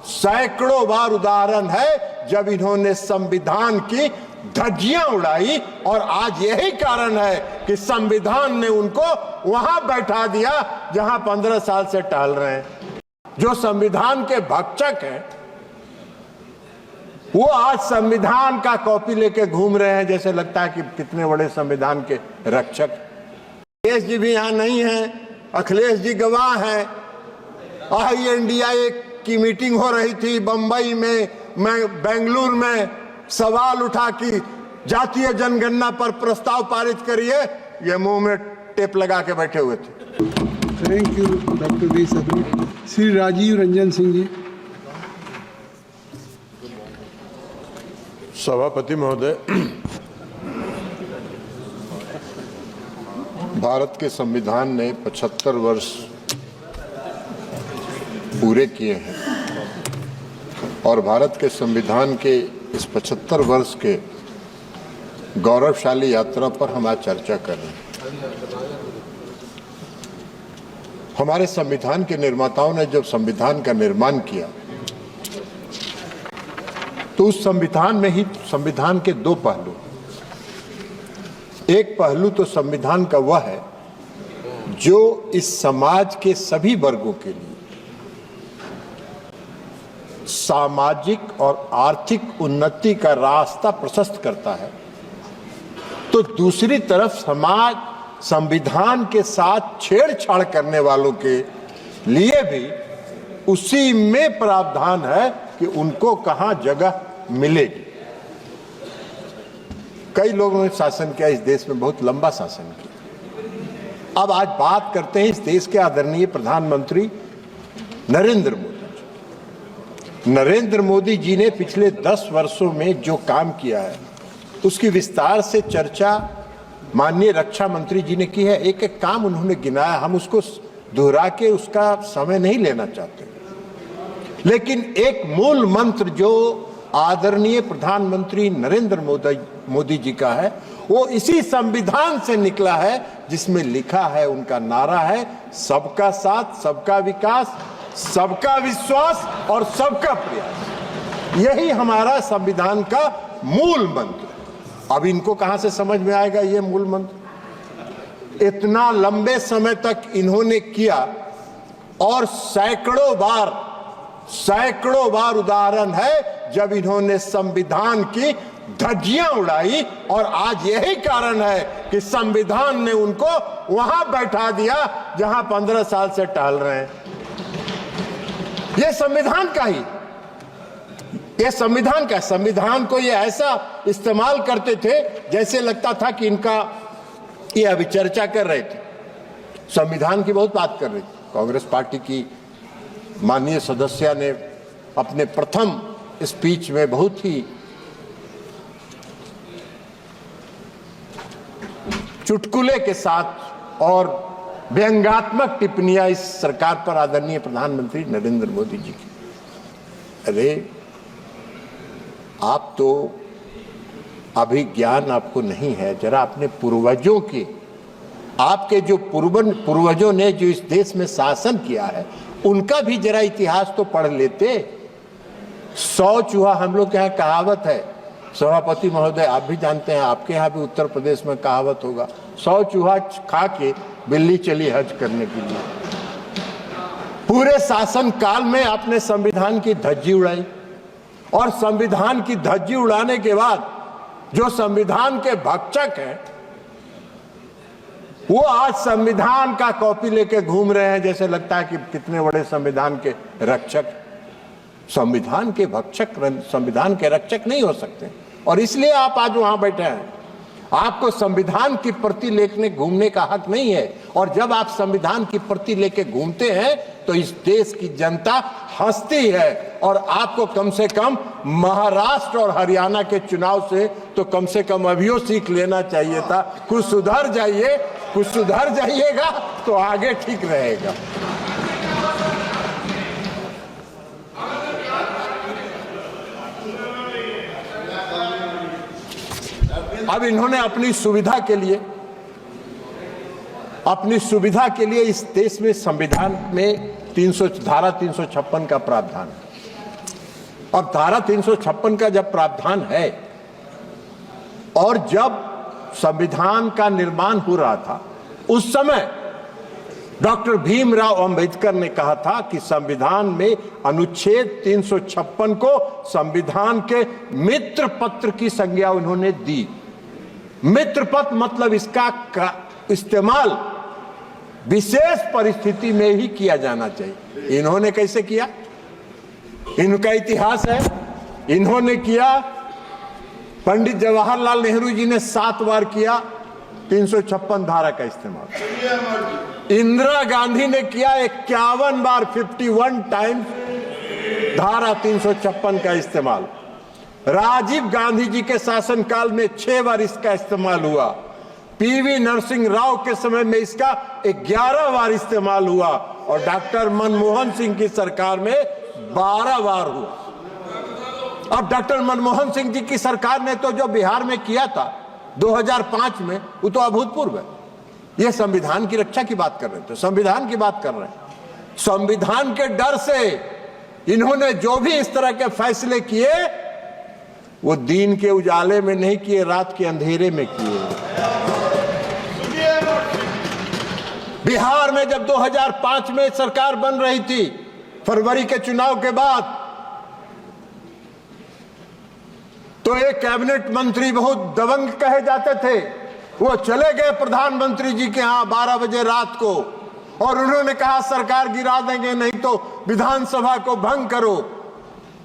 सैकड़ों बार उदाहरण है जब इन्होंने संविधान की धज्जियां उड़ाई, और आज यही कारण है कि संविधान ने उनको वहां बैठा दिया जहां 15 साल से टहल रहे हैं। जो संविधान के भक्षक हैं वो आज संविधान का कॉपी लेके घूम रहे हैं, जैसे लगता है कि कितने बड़े संविधान के रक्षक। अखिलेश जी भी यहां नहीं है, अखिलेश जी गवाह हैं। INDIA की मीटिंग हो रही थी बंबई में, मैं बेंगलुरु में, सवाल उठा कि जातीय जनगणना पर प्रस्ताव पारित करिए, ये मुंह में टेप लगा के बैठे हुए थे। थैंक यू डॉक्टर डी सदन। श्री राजीव रंजन सिंह जी। सभापति महोदय, भारत के संविधान ने 75 वर्ष पूरे किए हैं और भारत के संविधान के इस 75 वर्ष के गौरवशाली यात्रा पर हम आज चर्चा कर रहे हैं। हमारे संविधान के निर्माताओं ने जब संविधान का निर्माण किया तो उस संविधान में ही संविधान के दो पहलू, एक पहलू तो संविधान का वह है जो इस समाज के सभी वर्गों के लिए सामाजिक और आर्थिक उन्नति का रास्ता प्रशस्त करता है, तो दूसरी तरफ समाज संविधान के साथ छेड़छाड़ करने वालों के लिए भी उसी में प्रावधान है कि उनको कहां जगह मिलेगी। कई लोगों ने शासन किया इस देश में, बहुत लंबा शासन किया। अब आज बात करते हैं इस देश के आदरणीय प्रधानमंत्री नरेंद्र मोदी। नरेंद्र मोदी जी ने पिछले 10 वर्षों में जो काम किया है उसकी विस्तार से चर्चा माननीय रक्षा मंत्री जी ने की है। एक एक काम उन्होंने गिनाया, हम उसको दोहरा के उसका समय नहीं लेना चाहते, लेकिन एक मूल मंत्र जो आदरणीय प्रधानमंत्री नरेंद्र मोदी जी का है वो इसी संविधान से निकला है, जिसमें लिखा है, उनका नारा है, सबका साथ, सबका विकास, सबका विश्वास और सबका प्रयास। यही हमारा संविधान का मूल मंत्र। अब इनको कहां से समझ में आएगा ये मूल मंत्र? इतना लंबे समय तक इन्होंने किया और सैकड़ों बार उदाहरण है जब इन्होंने संविधान की धज्जियां उड़ाई, और आज यही कारण है कि संविधान ने उनको वहां बैठा दिया जहां 15 साल से टहल रहे हैं। ये संविधान का ही, ये संविधान का, संविधान को ये ऐसा इस्तेमाल करते थे जैसे लगता था कि इनका, ये अभी चर्चा कर रहे थे, संविधान की बहुत बात कर रही थी। कांग्रेस पार्टी की माननीय सदस्य ने अपने प्रथम स्पीच में बहुत ही चुटकुले के साथ और व्यंग्यात्मक टिप्पणियां इस सरकार पर आदरणीय प्रधानमंत्री नरेंद्र मोदी जी की। अरे आप तो अभी ज्ञान आपको नहीं है, जरा अपने पूर्वजों के, आपके जो पूर्वजों ने जो इस देश में शासन किया है उनका भी जरा इतिहास तो पढ़ लेते। 100 चूहा, हम लोग के यहाँ कहावत है, सभापति महोदय आप भी जानते हैं, आपके यहाँ भी उत्तर प्रदेश में कहावत होगा, 100 चूहा खा के बिल्ली चली हज करने के लिए। पूरे शासन काल में आपने संविधान की धज्जी उड़ाई, और संविधान की धज्जी उड़ाने के बाद जो संविधान के भक्षक हैं वो आज संविधान का कॉपी लेके घूम रहे हैं, जैसे लगता है कि कितने बड़े संविधान के रक्षक। संविधान के भक्षक संविधान के रक्षक नहीं हो सकते, और इसलिए आप आज वहां बैठे हैं। आपको संविधान की प्रति लेके घूमने का हक नहीं है, और जब आप संविधान की प्रति लेके घूमते हैं तो इस देश की जनता हंसती है। और आपको कम से कम महाराष्ट्र और हरियाणा के चुनाव से कम अभियो सीख लेना चाहिए था। कुछ सुधर जाइएगा तो आगे ठीक रहेगा। अब इन्होंने अपनी सुविधा के लिए इस देश में संविधान में धारा 356 का प्रावधान है। अब धारा 356 का जब प्रावधान है और जब संविधान का निर्माण हो रहा था, उस समय डॉक्टर भीमराव अंबेडकर ने कहा था कि संविधान में अनुच्छेद 356 को संविधान के मित्र पत्र की संज्ञा उन्होंने दी। मित्र पत्र मतलब इसका इस्तेमाल विशेष परिस्थिति में ही किया जाना चाहिए। इन्होंने कैसे किया? इनका इतिहास है। इन्होंने किया, पंडित जवाहरलाल नेहरू जी ने 7 बार किया 356 धारा का इस्तेमाल। इंदिरा गांधी ने किया 51 बार, 51 टाइम्स धारा 356 का इस्तेमाल। राजीव गांधी जी के शासनकाल में 6 बार इसका इस्तेमाल हुआ। पीवी नरसिंह राव के समय में इसका 11 बार इस्तेमाल हुआ और डॉक्टर मनमोहन सिंह की सरकार में 12 बार हुआ। अब डॉक्टर मनमोहन सिंह जी की सरकार ने तो जो बिहार में किया था 2005 में, वो तो अभूतपूर्व है। ये संविधान की रक्षा की बात कर रहे थे, संविधान की बात कर रहे हैं। संविधान के डर से इन्होंने जो भी इस तरह के फैसले किए, वो दिन के उजाले में नहीं किए, रात के अंधेरे में किए। बिहार में जब 2005 में सरकार बन रही थी, फरवरी के चुनाव के बाद, तो एक कैबिनेट मंत्री बहुत दबंग कहे जाते थे, वो चले गए प्रधानमंत्री जी के यहां 12 बजे रात को और उन्होंने कहा सरकार गिरा देंगे, नहीं तो विधानसभा को भंग करो।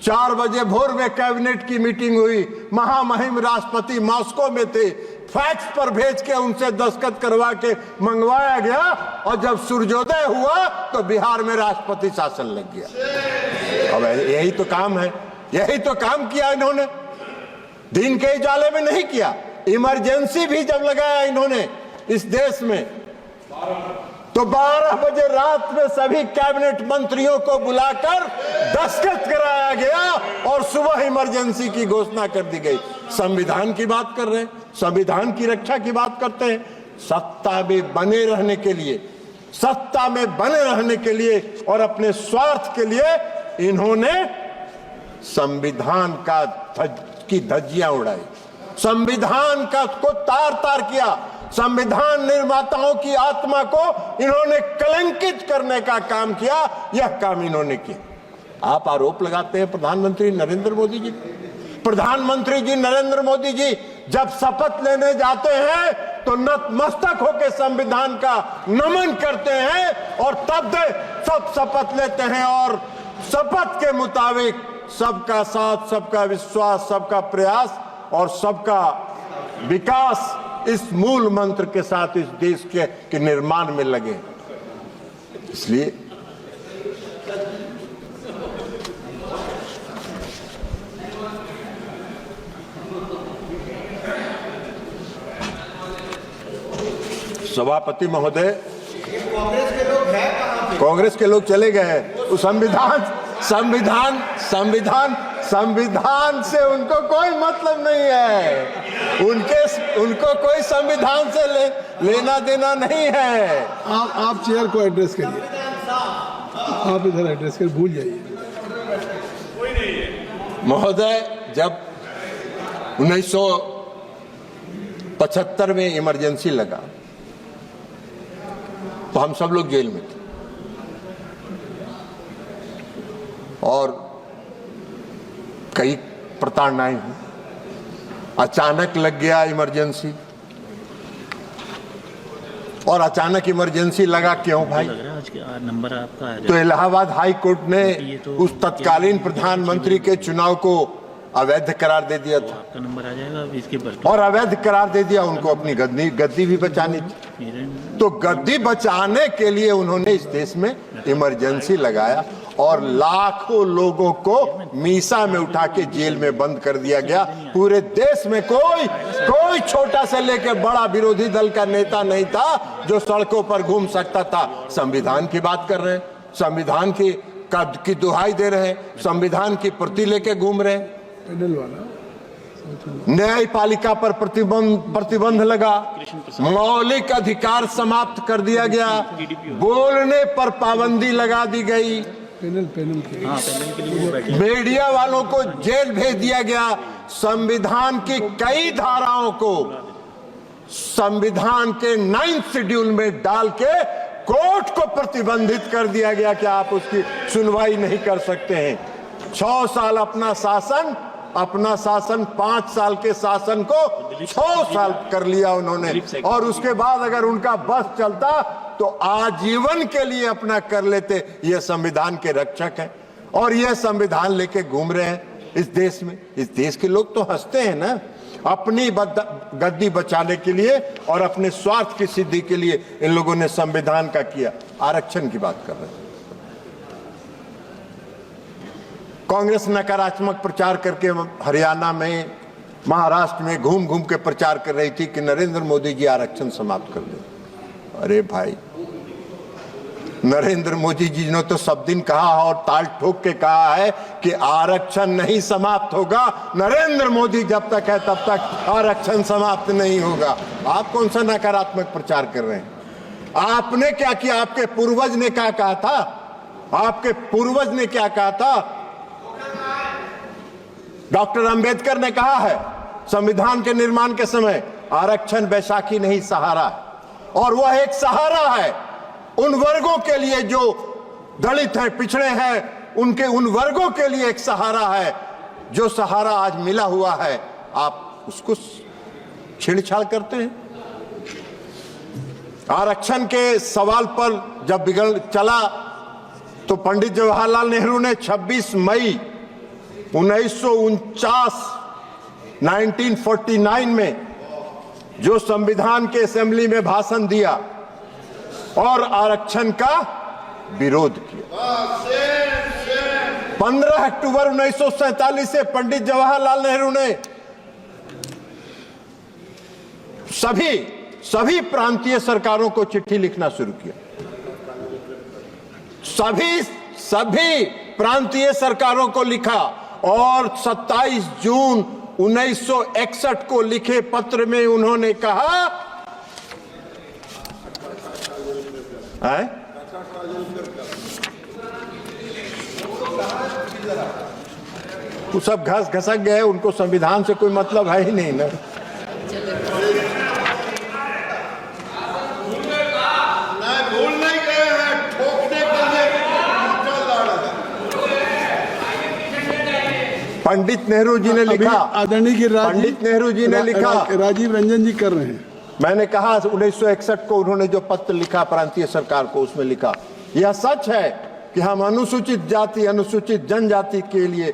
4 बजे भोर में कैबिनेट की मीटिंग हुई। महामहिम राष्ट्रपति मॉस्को में थे, फैक्स पर भेज के उनसे दस्तखत करवा के मंगवाया गया और जब सूर्योदय हुआ तो बिहार में राष्ट्रपति शासन लग गया। अब यही तो काम है, यही तो काम किया इन्होंने, दिन के उजाले में नहीं किया। इमरजेंसी भी जब लगाया इन्होंने इस देश में, तो 12 बजे रात में सभी कैबिनेट मंत्रियों को बुलाकर दस्तखत कराया गया और सुबह इमरजेंसी की घोषणा कर दी गई। संविधान की बात कर रहे हैं, संविधान की रक्षा की बात करते हैं। सत्ता में बने रहने के लिए, सत्ता में बने रहने के लिए और अपने स्वार्थ के लिए इन्होंने संविधान की धज्जियां उड़ाई, संविधान का को तार तार किया। संविधान निर्माताओं की आत्मा को इन्होंने कलंकित करने का काम किया। यह काम इन्होंने किया। आप आरोप लगाते हैं प्रधानमंत्री नरेंद्र मोदी जी। प्रधानमंत्री जी नरेंद्र मोदी जी जब शपथ लेने जाते हैं तो नतमस्तक होकर संविधान का नमन करते हैं और तब सब शपथ लेते हैं और शपथ के मुताबिक सबका साथ, सबका विश्वास, सबका प्रयास और सबका विकास, इस मूल मंत्र के साथ इस देश के निर्माण में लगे। इसलिए सभापति महोदय, कांग्रेस के लोग चले गए। संविधान से उनको कोई मतलब नहीं है। उनको कोई संविधान से लेना देना नहीं है। आप चेयर को एड्रेस करिए, आप इधर एड्रेस कर, भूल जाइए। महोदय, जब 1975 में इमरजेंसी लगा तो हम सब लोग जेल में थे और कई प्रताड़नाएं हुई। अचानक लग गया इमरजेंसी, और अचानक इमरजेंसी लगा क्यों भाई? नंबर आपका है। तो इलाहाबाद हाई कोर्ट ने उस तत्कालीन प्रधानमंत्री के चुनाव को अवैध करार दे दिया था। आपका नंबर आ जाएगा इसके पर। और अवैध करार दे दिया। उनको अपनी गद्दी भी बचानी थी, तो गद्दी बचाने के लिए उन्होंने इस देश में इमरजेंसी लगाया और लाखों लोगों को मीसा में उठा के जेल में बंद कर दिया गया। पूरे देश में कोई छोटा से लेकर बड़ा विरोधी दल का नेता नहीं था जो सड़कों पर घूम सकता था। संविधान की बात कर रहे हैं, संविधान की दुहाई दे रहे हैं, संविधान की प्रति लेके घूम रहे हैं। पैनल वाला न्यायपालिका पर प्रतिबंध लगा, मौलिक अधिकार समाप्त कर दिया गया, बोलने पर पाबंदी लगा दी गई, हाँ पैनल के लिए वो बैठे। मीडिया वालों को जेल भेज दिया गया, संविधान की कई धाराओं को संविधान के 9th शेड्यूल में डाल के कोर्ट को प्रतिबंधित कर दिया गया कि आप उसकी सुनवाई नहीं कर सकते हैं। 6 साल अपना शासन 5 साल के शासन को 6 साल कर लिया उन्होंने, और उसके बाद अगर उनका बस चलता तो आजीवन के लिए अपना कर लेते। ये संविधान के रक्षक हैं और ये संविधान लेके घूम रहे हैं इस देश में। इस देश के लोग तो हंसते हैं ना, अपनी गद्दी बचाने के लिए और अपने स्वार्थ की सिद्धि के लिए इन लोगों ने संविधान का किया। आरक्षण की बात कर रहे हैं। कांग्रेस नकारात्मक प्रचार करके हरियाणा में, महाराष्ट्र में घूम घूम के प्रचार कर रही थी कि नरेंद्र मोदी जी आरक्षण समाप्त कर दे। अरे भाई, नरेंद्र मोदी जी ने तो सब दिन कहा और ताल ठोक के कहा है कि आरक्षण नहीं समाप्त होगा, नरेंद्र मोदी जब तक है तब तक आरक्षण समाप्त नहीं होगा। आप कौन सा नकारात्मक प्रचार कर रहे हैं? आपने क्या किया? आपके पूर्वज ने क्या कहा था? आपके पूर्वज ने क्या कहा था? डॉक्टर अंबेडकर ने कहा है संविधान के निर्माण के समय, आरक्षण बैसाखी नहीं सहारा है, और वह एक सहारा है उन वर्गों के लिए जो दलित हैं, पिछड़े हैं, उनके उन वर्गों के लिए एक सहारा है। जो सहारा आज मिला हुआ है, आप उसको छेड़छाड़ करते हैं। आरक्षण के सवाल पर जब बिगड़ चला तो पंडित जवाहरलाल नेहरू ने 26 मई 1949 में जो संविधान के असेंबली में भाषण दिया और आरक्षण का विरोध किया। 15 अक्टूबर 1947 से पंडित जवाहरलाल नेहरू ने सभी प्रांतीय सरकारों को चिट्ठी लिखना शुरू किया। सभी प्रांतीय सरकारों को लिखा और 27 जून 1961 को लिखे पत्र में उन्होंने कहा वो सब घसक गए, उनको संविधान से कोई मतलब है ही नहीं ना। भूल नहीं गए हैं, ठोकने के लिए पंडित नेहरू जी ने लिखा, आदरणीय पंडित नेहरू जी ने लिखा, राजीव रंजन जी कर रहे हैं। मैंने कहा 1961 को उन्होंने जो पत्र लिखा प्रांतीय सरकार को, उसमें लिखा यह सच है कि हम अनुसूचित जाति अनुसूचित जनजाति के लिए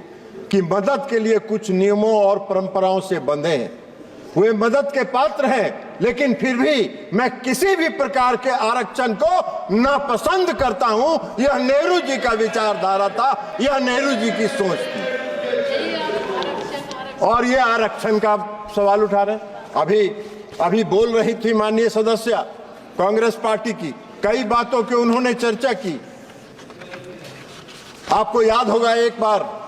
की मदद के लिए कुछ नियमों और परंपराओं से बंधे हैं। वे मदद के पात्र हैं, लेकिन फिर भी मैं किसी भी प्रकार के आरक्षण को नापसंद करता हूं। यह नेहरू जी का विचारधारा था, यह नेहरू जी की सोच थी। और ये आरक्षण का सवाल उठा रहे हैं। अभी बोल रही थी माननीय सदस्य कांग्रेस पार्टी की, कई बातों की उन्होंने चर्चा की। आपको याद होगा एक बार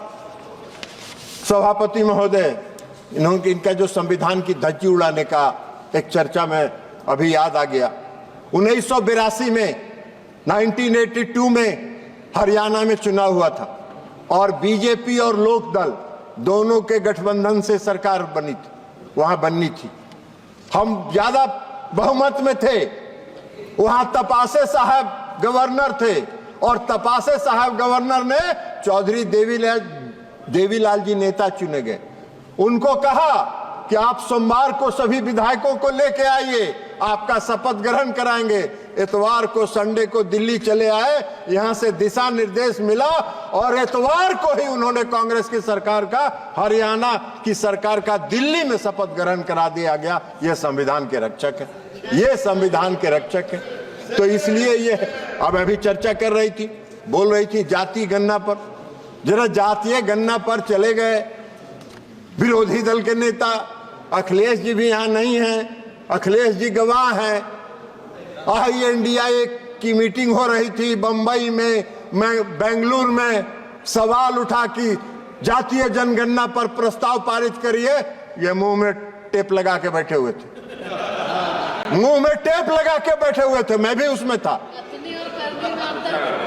सभापति महोदय इनका जो संविधान की धज्जी उड़ाने का एक चर्चा में अभी याद आ गया। 1982 में 1982 में हरियाणा में चुनाव हुआ था और बीजेपी और लोकदल दोनों के गठबंधन से सरकार वहां बननी थी। हम ज्यादा बहुमत में थे। वहां तपासे साहब गवर्नर थे और तपासे साहब गवर्नर ने चौधरी देवीलाल जी नेता चुने गए। उनको कहा कि आप सोमवार को सभी विधायकों को लेके आइए, आपका शपथ ग्रहण कराएंगे। इतवार को संडे को दिल्ली चले आए, यहां से दिशा निर्देश मिला और इतवार को ही उन्होंने कांग्रेस की सरकार का, हरियाणा की सरकार का दिल्ली में शपथ ग्रहण करा दिया गया। ये संविधान के रक्षक है, ये संविधान के रक्षक है। तो इसलिए ये अब अभी चर्चा कर रही थी, बोल रही थी जाति गणना पर। जरा जातीय गणना पर चले गए। विरोधी दल के नेता अखिलेश जी भी यहां नहीं हैं, अखिलेश जी गवाह हैं। INDIA की मीटिंग हो रही थी बंबई में, मैं बेंगलुरु में, सवाल उठा कि जातीय जनगणना पर प्रस्ताव पारित करिए। ये मुंह में टेप लगा के बैठे हुए थे, मुंह में टेप लगा के बैठे हुए थे, मैं भी उसमें था।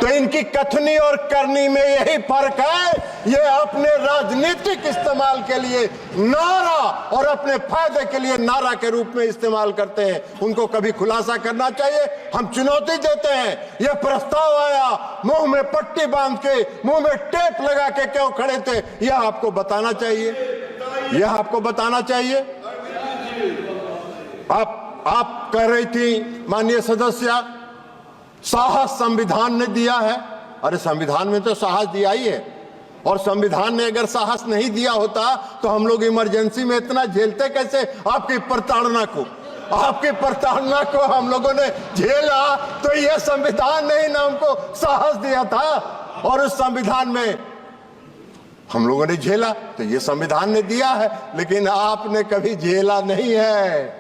तो इनकी कथनी और करनी में यही फर्क है, ये अपने राजनीतिक इस्तेमाल के लिए नारा और अपने फायदे के लिए नारा के रूप में इस्तेमाल करते हैं। उनको कभी खुलासा करना चाहिए। हम चुनौती देते हैं, यह प्रस्ताव आया, मुंह में पट्टी बांध के, मुंह में टेप लगा के क्यों खड़े थे, यह आपको बताना चाहिए, यह आपको बताना चाहिए। आप कह रही थी माननीय सदस्य, साहस संविधान ने दिया है। अरे संविधान में तो साहस दिया ही है, और संविधान ने अगर साहस नहीं दिया होता तो हम लोग इमरजेंसी में इतना झेलते कैसे? आपकी प्रताड़ना को, आपकी प्रताड़ना को हम लोगों ने झेला, तो यह संविधान ने ही ना हमको साहस दिया था, और उस संविधान में हम लोगों ने झेला, तो यह संविधान ने दिया है। लेकिन आपने कभी झेला नहीं है।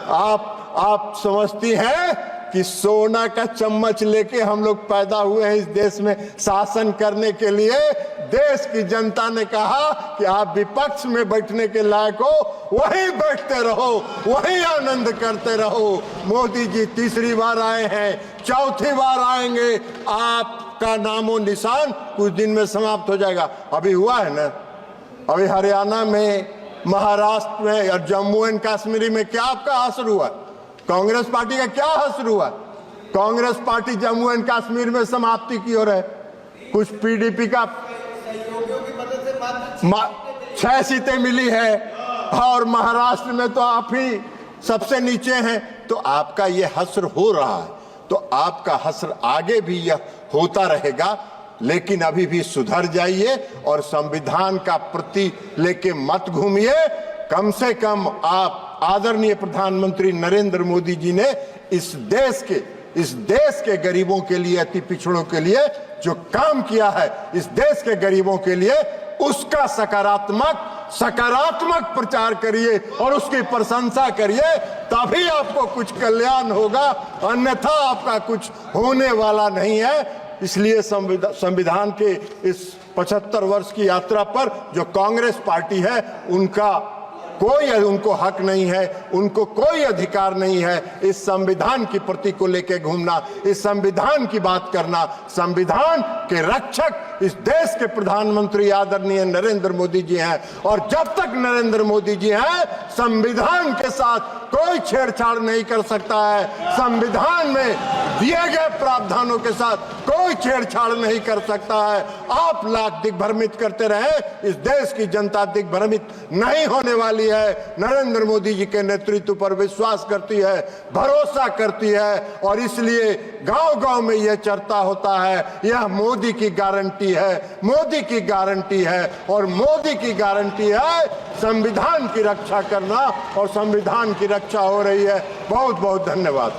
आप समझती हैं कि सोना का चम्मच लेके हम लोग पैदा हुए हैं इस देश में शासन करने के लिए। देश की जनता ने कहा कि आप विपक्ष में बैठने के लायक हो, वहीं बैठते रहो, वहीं आनंद करते रहो। मोदी जी तीसरी बार आए हैं, चौथी बार आएंगे, आपका नामो निशान कुछ दिन में समाप्त हो जाएगा। अभी हुआ है ना, अभी हरियाणा में, महाराष्ट्र में और जम्मू एंड कश्मीर में क्या आपका असर हुआ? कांग्रेस पार्टी का क्या असर हुआ? कांग्रेस पार्टी जम्मू एंड कश्मीर में समाप्ति की ओर है। कुछ पीडीपी का 6 सीटें मिली है, और महाराष्ट्र में तो आप ही सबसे नीचे हैं। तो आपका ये हस्र हो रहा है, तो आपका हस्र आगे भी यह होता रहेगा। लेकिन अभी भी सुधर जाइए और संविधान का प्रति लेके मत घूमिए। कम से कम आप आदरणीय प्रधानमंत्री नरेंद्र मोदी जी ने इस देश के गरीबों के लिए, अति पिछड़ों के लिए जो काम किया है, इस देश के गरीबों के लिए, उसका सकारात्मक प्रचार करिए और उसकी प्रशंसा करिए, तभी आपको कुछ कल्याण होगा, अन्यथा आपका कुछ होने वाला नहीं है। इसलिए संविधान के इस 75 वर्ष की यात्रा पर जो कांग्रेस पार्टी है, उनको हक नहीं है, उनको कोई अधिकार नहीं है इस संविधान की प्रति को लेकर घूमना, इस संविधान की बात करना। संविधान के रक्षक इस देश के प्रधानमंत्री आदरणीय नरेंद्र मोदी जी हैं, और जब तक नरेंद्र मोदी जी हैं, संविधान के साथ कोई छेड़छाड़ नहीं कर सकता है। संविधान में दिए गए प्रावधानों के साथ कोई छेड़छाड़ नहीं कर सकता है। आप लाख दिग्भ्रमित करते रहे, इस देश की जनता दिग्भ्रमित नहीं होने वाली है। नरेंद्र मोदी जी के नेतृत्व पर विश्वास करती है, भरोसा करती है, और इसलिए गांव-गांव में यह चर्चा होता है, यह मोदी की गारंटी है, मोदी की गारंटी है, और मोदी की गारंटी है संविधान की रक्षा करना, और संविधान की रक्षा हो रही है। बहुत बहुत धन्यवाद।